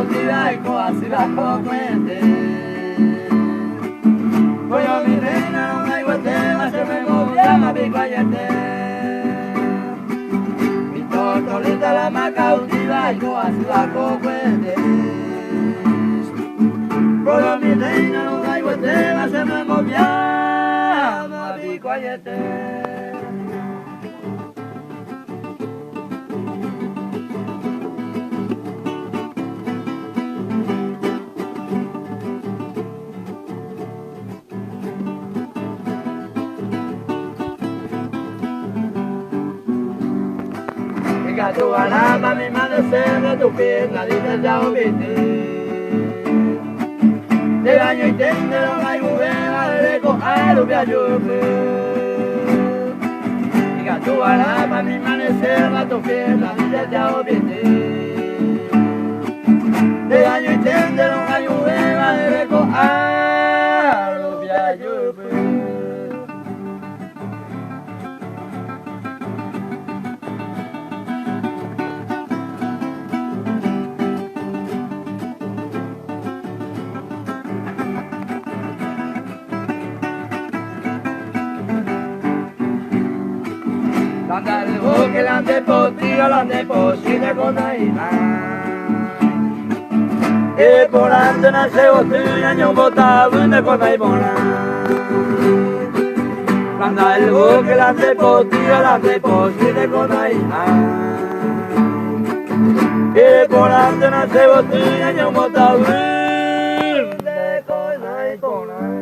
cautividad y así la comente. Voy a mi reina, no me guste, se me movía más pico ayete. Mi tortolita la más cautiva y así la comente. Voy a mi reina, no me guste, se me movía más pico ayete. Tu alama, mi madre cerra tu pierna, dice ya viste. De baño y tende, no hay mujer, de coger un viaje. Diga tu alama, mi madre cerra tu pierna, dice ya viste. De baño y tende, no hay mujer, de coger un viaje. Andale boque, l'ande pottiga, l'ande posside con aina. E volante nasce ottuina, non votavo in con aibona. Andale boque, l'ande pottiga, l'ande posside con aina. E volante nasce ottuina, non votavo in con aibona.